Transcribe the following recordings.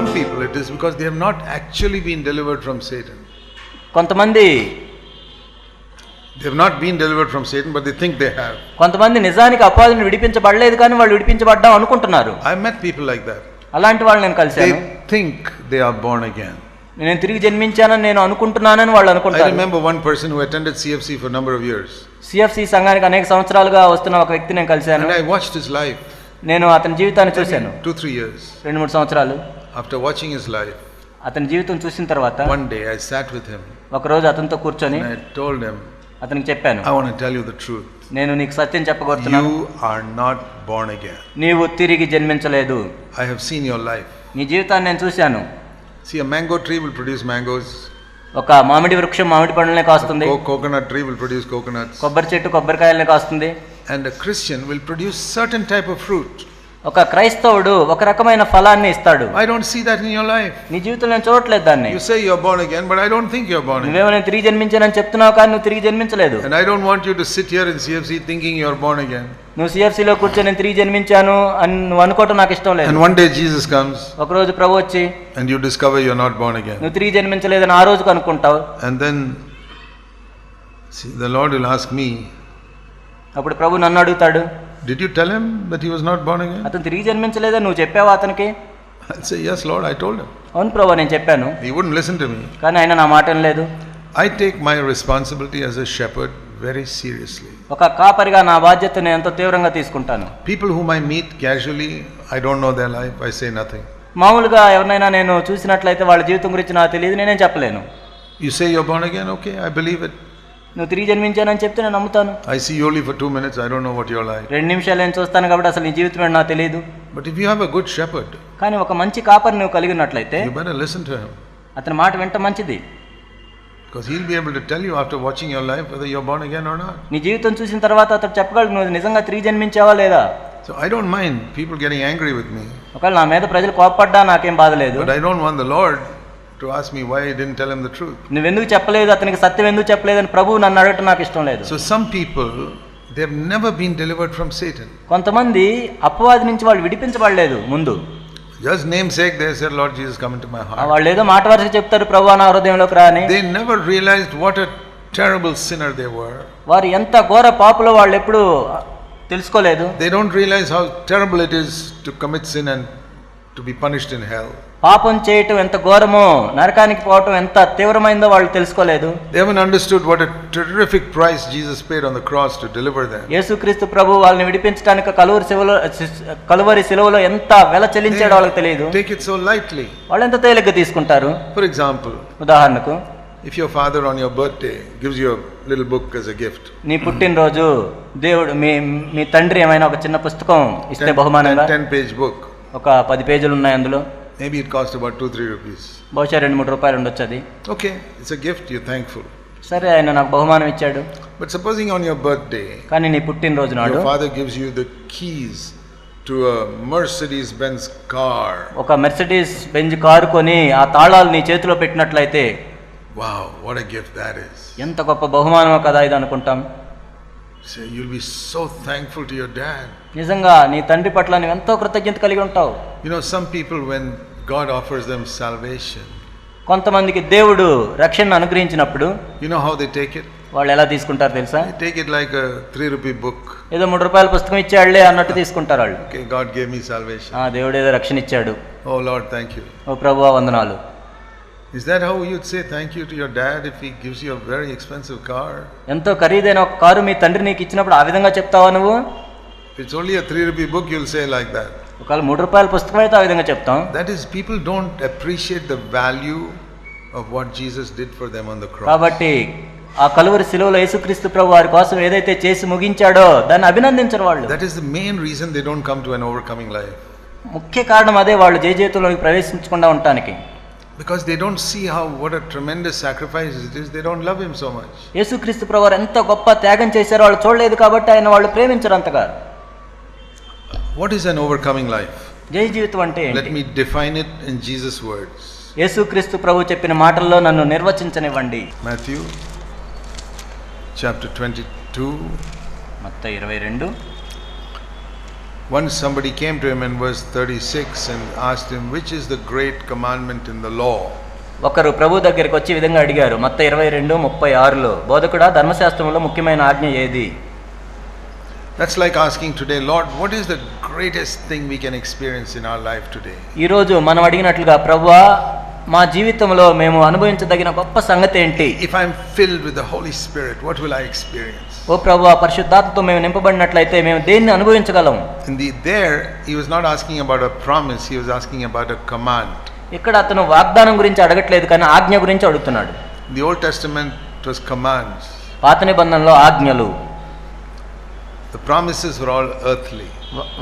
some people it is because they have not actually been delivered from Satan. కొంతమంది They have not been delivered from Satan, but they think they have. కొంతమంది నిజానికి అపవాదిని విడిపించబడలేదు కానీ వాళ్ళు విడిపించబడ్డాం అనుకుంటున్నారు. I met people like that. అలాంటి వాళ్ళు నేను కలిశాను. They think they are born again. నేను తిరిగి జన్మించానని నేను అనుకుంటున్నానని వాళ్ళు అనుకుంటారు. I remember one person who attended CFC for a number of years. CFC సంఘానికి అనేక సంవత్సరాలుగా వస్తున్న ఒక వ్యక్తి నేను కలిశాను. And I watched his life. నేను అతని జీవితాన్ని చూశాను. 2-3 years. 2-3 సంవత్సరాలు. After watching his life, అతని జీవితం చూసిన తర్వాత one day I sat with him. ఒక రోజు అతనితో కూర్చొని I told him, అతనికి చెప్పాను, I want to tell you the truth. నేను నీకు సత్యం చెప్పగోరుతున్నాను. You are not born again. నీవు తిరిగి జన్మించలేదు. I have seen your life. నీ జీవితాన్ని నేను చూశాను. See, a mango tree will produce mangoes. ఒక మామిడి వృక్షం మామిడి పండ్లనే కాస్తుంది. Coconut tree will produce coconuts. కొబ్బరి చెట్టు కొబ్బరికాయలనే కాస్తుంది. And a Christian will produce certain type of fruit. ఒక క్రైస్తవుడు ఒక రకమైన ఫలాన్ని ఇస్తాడు. I don't see that in your life. నీ జీవితంలో నేను చూడట్లేదు దాన్ని. You say you are born again, but I don't think you are born again. నువ్వేమో నేను తిరిగి జన్మించానని చెప్తున్నావు కానీ నువ్వు తిరిగి జన్మించలేదు. And I don't want you to sit here in CFC thinking you are born again. నువ్వు CFCలో కూర్చొని నేను తిరిగి జన్మించాను అని నువ్వు అనుకోవటం నాకు ఇష్టం లేదు. And one day Jesus comes. ఒక రోజు ప్రభు వచ్చి and you discover you are not born again. నువ్వు తిరిగి జన్మించలేదని ఆ రోజు కనుక్కుంటావు. And then see, the Lord will ask me, అప్పుడు ప్రభు నన్ను అడుగుతాడు, did you tell him that he was not born again? అతను తిరిగి జన్మించలేదని నువ్వు చెప్పావా అతనికి? I'll say, yes Lord, I told him. అవును ప్రభు నేను చెప్పాను. He wouldn't listen to me. కానీ ఆయన నా మాట వినలేదు. I take my responsibility as a shepherd very seriously. ఒక కాపరిగా నా బాధ్యతను ఎంతో తీవ్రంగా తీసుకుంటాను. People whom I meet casually, I don't know their life, I say nothing. మామూలుగా ఎవరినైనా నేను చూసినట్లయితే వాళ్ళ జీవితం గురించి నాకు తెలియదు, నేనేం చెప్పలేను. You say you're born again, okay, I believe it. నువ్వు తిరిగి జన్మించానని చెప్తే నేను నమ్ముతాను. I see you only for 2 minutes, I don't know what you're like. 2 నిమిషాలు నేను చూస్తాను కాబట్టి అసలు నీ జీవితం ఏంటో నాకు తెలియదు. But if you have a good shepherd, కానీ ఒక మంచి కాపరి నువ్వు కలిగి ఉన్నట్లయితే you better listen to him. అతని మాట వింట మంచిది. Because he'll be able to tell you after watching your life whether you're born again or not. నీ జీవితం చూసిన తర్వాత అతను చెప్పగలడు నువ్వు నిజంగా తిరిగి జన్మించావా లేదా. So I don't mind people getting angry with me. ఒకవేళ నా మీద ప్రజలు కోపపడ్డా నాకేం బాధ లేదు. But I don't want the Lord to ask me why I didn't tell him the truth. నువ్వెందుకు చెప్పలేదు, అతనికి సత్యం ఎందుకు చెప్పలేదని ప్రభువు నన్ను అడగటం నాకు ఇష్టం లేదు. So some people, they have never been delivered from Satan. కొంతమంది అపవాది నుంచి వాళ్ళు విడిపించబడలేదు ముందు. Just namesake they said, Lord Jesus, come into my heart. వాళ్ళు ఏదో మాట వరుసగా చెప్తారు, ప్రభువా నా హృదయంలోకి రా అని. They never realized what a terrible sinner they were. వారు ఎంత ఘోర పాపులో వాళ్ళు ఎప్పుడు తెలుసుకోలేదు. They don't realize how terrible it is to commit sin and to be punished in hell. పాపం చేయటం ఎంత ఘోరమో, నరకానికి పోవటం ఎంత తీవ్రమైందో వాళ్ళు తెలుసుకోలేదు. They haven't understood what a terrific price Jesus paid on the cross to deliver them. యేసుక్రీస్తు ప్రభు వాళ్ళని విడిపించడానికి కలువరి శిలువలో ఎంత వెల చెల్లించాడో వాళ్ళకి తెలియదు. Take it so lightly. వాళ్ళు ఎంత తేలిగ్గా తీసుకుంటారు. For example, ఉదాహరణకు, if your father on your birthday gives you a little book as a gift, నీ పుట్టినరోజు దేవుడు మీ తండ్రి ఏమైనా ఒక చిన్న పుస్తకం ఇస్తే బహుమానంగా 10-page book, ఒక 10 పేజీలు ఉన్నాయి అందులో, maybe it cost about 2-3 rupees. బహుశా 2-3 రూపాయలు ఉండొచ్చు అది. Okay, it's a gift, you're thankful. సరే ఆయన నాకు బహుమానం ఇచ్చాడు. But supposing on your birthday, కానీ నీ పుట్టినరోజు నాడు your father gives you the keys to a Mercedes-Benz car. ఒక మెర్సిడీస్ బెంజ్ కారు కొని ఆ తాళాలు నీ చేతిలో పెట్టినట్లయితే, wow, what a gift that is. ఎంత గొప్ప బహుమానమో కదా ఇది అనుకుంటాం. So you'll be so thankful to your dad. నిజంగా నీ తండ్రి పట్ల నువ్వు ఎంతో కృతజ్ఞత కలిగి ఉంటావు. You know, some people, when God offers them salvation, కొంతమందికి దేవుడు రక్షణను అనుగ్రహించినప్పుడు you know how they take it? వాళ్ళు ఎలా తీసుకుంటారు తెలుసా? They take it like a 3 rupee book. ఏదో 3 రూపాయల పుస్తకం ఇచ్చాడులే అన్నట్టు తీసుకుంటారు వాళ్ళు. Okay, God gave me salvation. దేవుడు ఏదో రక్షణ ఇచ్చాడు. Oh Lord, thank you. ఓ ప్రభువా వందనాలు. Is that how you'd say thank you to your dad if he gives you a very expensive car? ఎంతో ఖరీదైన ఒక కారు మీ తండ్రి నీకు ఇచ్చినప్పుడు ఆ విధంగా చెప్తావా నువ్వు? If it's only a 3 rupee book, you'll say like that. ఒకవేళ 3 రూపాయల పుస్తకం అయితే ఆ విధంగా చెప్తాం. That is, people don't appreciate the value of what Jesus did for them on the cross. కాబట్టి ఆ కలువరి శిలువలో యేసుక్రీస్తు ప్రభు వారి కోసం ఏదైతే చేసి ముగించాడో దాన్ని అభినందించరు వాళ్ళు. That is the main reason they don't come to an overcoming life. ముఖ్య కారణం అదే, వాళ్ళు జయజేతుల్లోకి ప్రవేశించకుండా ఉండటానికి. Because they don't see what a tremendous sacrifice it is. They don't love him so much. యేసుక్రీస్తు ప్రభు వారు ఎంత గొప్ప త్యాగం చేశారో వాళ్ళు చూడలేదు కాబట్టి ఆయన వాళ్ళు ప్రేమించరు అంతగా. What is an overcoming life? జయ జీవితం అంటే Let me define it in Jesus' words. యేసుక్రీస్తు ప్రభు చెప్పిన మాటల్లో నన్ను నిర్వచించనివ్వండి. Matthew chapter 22. Mattayi 22. Once somebody came to him in verse 36 and asked him, which is the great commandment in the law? ఒకరు ప్రభు దగ్గరికి వచ్చి ఈ విధంగా అడిగారు. మత్తయి 22:36లో, బోధకుడా, ధర్మశాస్త్రంలో ముఖ్యమైన ఆజ్ఞ ఏది? That's like asking today, Lord, what is the greatest thing we can experience in our life today? ఈ రోజు మనం అడిగినట్లుగా, ప్రభువా, మా జీవితంలో మేము అనుభవించదగిన గొప్ప సంగతి ఏంటి? If I'm filled with the Holy Spirit, what will I experience? ఓ ప్రభువా, పరిశుద్ధాత్మతో మేము నింపబడినట్లయితే మేము దేన్ని అనుభవించగలం? There, he was not asking about a promise, he was asking about a command. ఇక్కడ అతను వాగ్దానం గురించి అడగట్లేదు, కానీ ఆజ్ఞ గురించి అడుగుతున్నాడు. In the Old Testament, it was commands. పాత నిబంధనలో ఆజ్ఞలు. The promises were all earthly.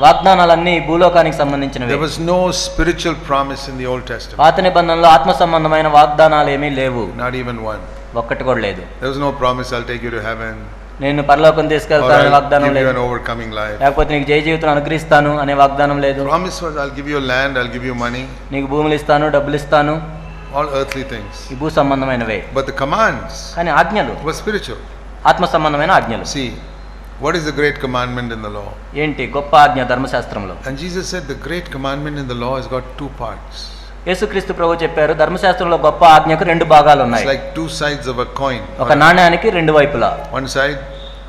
వాగ్దానాలన్నీ భూలోకానికి సంబంధించినవి. There was no spiritual promise in the Old Testament. పాత నిబంధనలో ఆత్మ సంబంధమైన వాగ్దానాలు ఏమీ లేవు. Not even one. ఒక్కటి కూడా లేదు. There was no promise, I'll take you to heaven. నేను పరలోకం తీసుకెళ్తాను వాగ్దానం లేదు. an overcoming life. లేకపోతే నీకు జయ జీవితం అనుగ్రహిస్తాను అనే వాగ్దానం లేదు. Promise was, I'll give you land, I'll give you money. నీకు భూములు ఇస్తాను, డబ్బులు ఇస్తాను. All earthly things. ఈ భూ సంబంధమైనవే. But the commands కానీ ఆజ్ఞలు were spiritual. ఆత్మ సంబంధమైన ఆజ్ఞలు. See, what is the great commandment in the law? ఏంటి గొప్ప ఆజ్ఞ ధర్మశాస్త్రంలో? And Jesus said the great commandment in the law has got two parts. యేసుక్రీస్తు ప్రభు చెప్పారు, ధర్మశాస్త్రంలో గొప్ప ఆజ్ఞకు రెండు భాగాలు ఉన్నాయి. It's like two sides of a coin. ఒక నాణ్యానికి రెండు వైపులా. One side,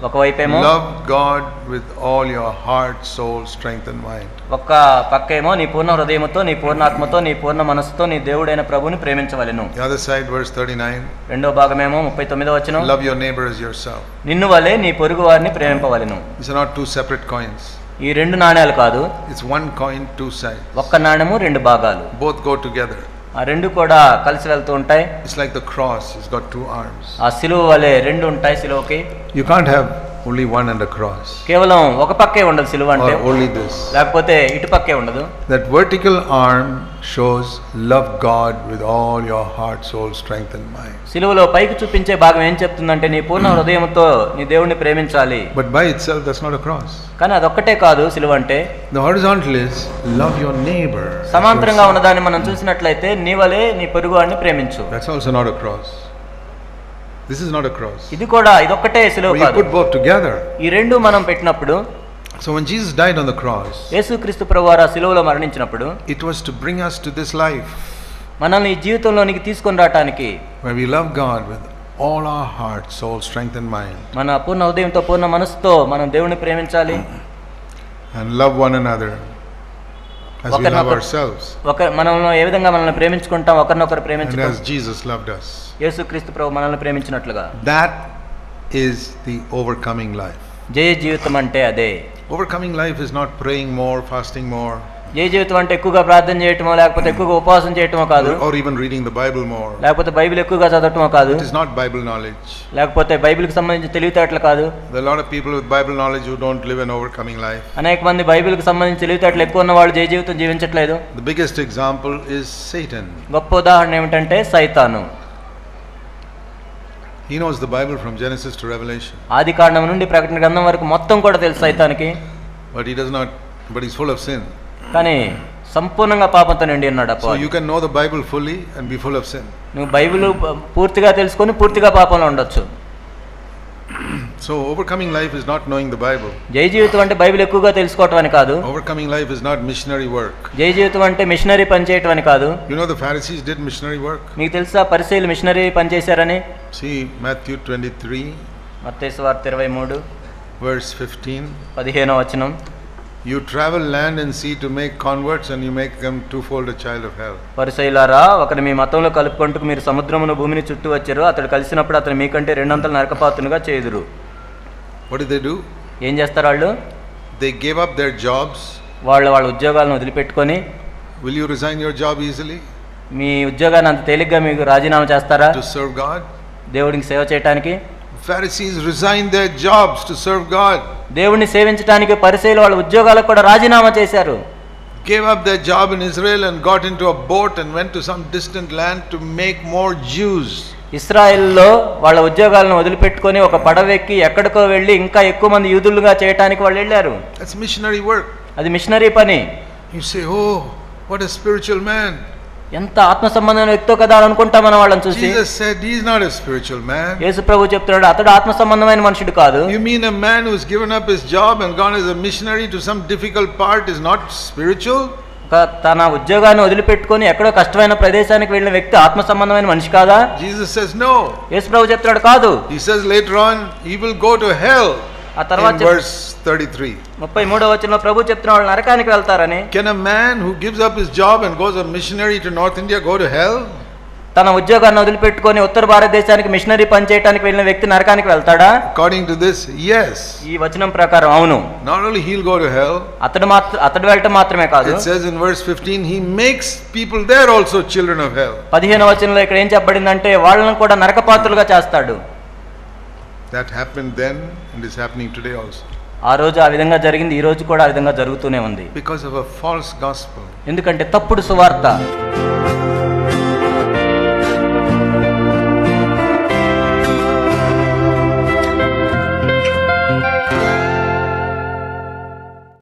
ఒక వైపేమో love God with all your heart, soul, strength and mind. ఒక పక్కేమో నీ పూర్ణ హృదయముతో, నీ పూర్ణ ఆత్మతో, నీ పూర్ణ మనస్సుతో నీ దేవుడైన ప్రభువుని ప్రేమించవలెను. The other side, verse 39. రెండో భాగమేమో 39వ వచనం, love your neighbor as yourself. నిన్ను వలె నీ పొరుగు వారిని ప్రేమింపవలెను. These are not two separate coins. ఈ రెండు నాణ్యాలు కాదు. It's one coin, two sides. ఒక్క నాణ్యము రెండు భాగాలు. Both go together. ఆ రెండు కూడా కలిసి వెళ్తూ ఉంటాయి. It's like the cross, it's got two arms. ఆ సిలువ వలె రెండు ఉంటాయి సిలువకి. You can't have only one and a cross. కేవలం ఒక పక్కే ఉండదు సిలువ అంటే. Or only this. లేకపోతే ఇటు పక్కే ఉండదు. That vertical arm shows love God with all your heart, soul, strength and mind. సిలువలో పైకి చూపించే భాగం ఏం చెప్తుందంటే నీ పూర్ణ హృదయంతో నీ దేవుణ్ణి ప్రేమించాలి. But by itself that's not a cross. కానీ అదొక్కటే కాదు సిలువ అంటే. The horizontal is love your neighbor. సమాంతరంగా ఉన్నదాన్ని మనం చూసినట్లయితే నీ వలె నీ పొరుగువాడిని ప్రేమించు. That's also not a cross. This is not a cross. ఇది కూడా ఇదొక్కటే సిలువ We కాదు. put both together. ఈ రెండు మనం పెట్టినప్పుడు, so when Jesus died on the cross, యేసుక్రీస్తు ప్రభువారు ఆ సిలువలో మరణించినప్పుడు, it was to bring us to this life మనల్ని ఈ జీవితంలోనికి తీసుకొని రావడానికి, where we love God with all our heart, soul, strength and mind, మన పూర్ణ హృదయంతో పూర్ణ మనసుతో మనం దేవుని ప్రేమించాలి. and love one another as we love ourselves. మనల్ని ఏ విధంగా మనల్ని ప్రేమించుకుంటాం, ఒకరినొకరు And ప్రేమించుకుంటాం, as Jesus loved us. యేసుక్రీస్తు ప్రభు మనల్ని ప్రేమించినట్లుగా. That is the overcoming life. జయ జీవితం అంటే అదే. Overcoming life is not praying more, fasting more, జయ జీవితం అంటే ఎక్కువగా ప్రార్థన చేయటమో, లేకపోతే ఎక్కువగా ఉపవాసం చేయటమో కాదు, or even reading the Bible more. లేకపోతే బైబిల్ ఎక్కువగా చదవటమో కాదు, It is not Bible knowledge. లేకపోతే బైబిల్కి సంబంధించిన తెలివితేటలు కాదు. There are a lot of people with Bible knowledge who don't live an overcoming life. అనేక మంది బైబిల్కి సంబంధించిన తెలివితేటలు ఎక్కువ ఉన్న వాళ్ళు జయ జీవితం జీవించట్లేదు. The biggest example is Satan. గొప్ప ఉదాహరణ ఏమిటంటే సైతాను. He knows the Bible from Genesis to Revelation. ఆది కాండం నుండి ప్రకటన గ్రంథం వరకు మొత్తం కూడా తెలుసు సైతానికి. But he's full of sin. కానీ సంపూర్ణంగా పాపంతో నిండి ఉన్నాడు So అపవాది. you can know the Bible fully and be full of sin. నువ్వు బైబిల్ పూర్తిగా తెలుసుకొని పూర్తిగా పాపంలో ఉండొచ్చు. So overcoming life is not knowing the Bible. జయ జీవితం అంటే బైబిల్ ఎక్కువగా తెలుసుకోవటం అని కాదు. Overcoming life is not missionary work. జయ జీవితం అంటే మిషనరీ పని చేయటం అని కాదు. You know the Pharisees did missionary work. మీకు తెలుసా పరిసయ్యులు మిషనరీ పని చేశారని? See Matthew 23 మత్తయి సువార్త 23 verse 15. 15వ వచనం. You travel land and sea to make converts and you make them twofold a child of hell. పరిసయ్యులారా, ఒకరిని మీ మతంలో కలుపుకుంటూ మీరు సముద్రమును భూమిని చుట్టూ వచ్చారు, అతడు కలిసినప్పుడు అతను మీకంటే రెండంతలు నరకపాతునుగా చేయుదురు. What did they do? ఏం చేస్తారు వాళ్ళు? They gave up their jobs. వాళ్ళ ఉద్యోగాలను వదిలిపెట్టుకొని, Will you resign your job easily మీ ఉద్యోగాన్ని అంత తేలిగ్గా మీకు రాజీనామా చేస్తారా to serve God? దేవుడికి సేవ చేయడానికి? Pharisees resigned their jobs to serve God. దేవుడిని సేవించడానికి పరిసయ్యులు వాళ్ళ ఉద్యోగాలకు కూడా రాజీనామా చేశారు. Gave up their job in Israel and got into a boat and went to some distant land to make more Jews. ఇశ్రాయేల్లో వాళ్ళ ఉద్యోగాలను వదిలిపెట్టుకొని ఒక పడవెక్కి ఎక్కడికో వెళ్ళి ఇంకా ఎక్కువ మంది యూదులుగా చేయడానికి వాళ్ళు వెళ్ళారు. That's missionary work. అది మిషనరీ పని. You say, oh, what a spiritual man. ఎంత ఆత్మ సంబంధమైన వ్యక్తో కదా అని అనుకుంటాం మనం వాళ్ళని చూసి. Jesus said he is not a spiritual man. యేసు ప్రభు చెప్తున్నాడు అతడు ఆత్మ సంబంధమైన మనుషుడు కాదు. You mean a man who has given up his job and gone as a missionary to some difficult part is not spiritual? తన ఉద్యోగాన్ని వదిలిపెట్టుకొని ఎక్కడో కష్టమైన ప్రదేశానికి వెళ్ళిన వ్యక్తి ఆత్మ సంబంధమైన మనిషి కాదా? Jesus says no. యేసు ప్రభు చెప్తున్నాడు కాదు. He says later on he will go to hell. ఆ తర్వాత verse 33. 33వ వచనంలో ప్రభు చెప్తున్న వాళ్ళు నరకానికి వెళ్తారని. Can a man who gives up his job and goes a missionary to North India go to hell? తన ఉద్యోగాన్ని వదిలిపెట్టుకొని ఉత్తర భారతదేశానికి మిషనరీ పని చేయడానికి వెళ్ళిన వ్యక్తి నరకానికి వెళ్తాడా? According to this, yes. ఈ వచనం ప్రకారం అవును. Not only he'll go to hell, అతడు వెళ్ళటం మాత్రమే కాదు. it says in verse 15 he makes people there also children of hell. 15వ వచనంలో ఇక్కడ ఏం చెప్పబడిందంటే వాళ్ళని కూడా నరకపాత్రులుగా చేస్తాడు. That happened then and is happening today also. ఆ రోజు ఆ విధంగా జరిగింది, ఈ రోజు కూడా ఆ విధంగా జరుగుతూనే ఉంది. Because of a false gospel. ఎందుకంటే తప్పుడు సువార్త.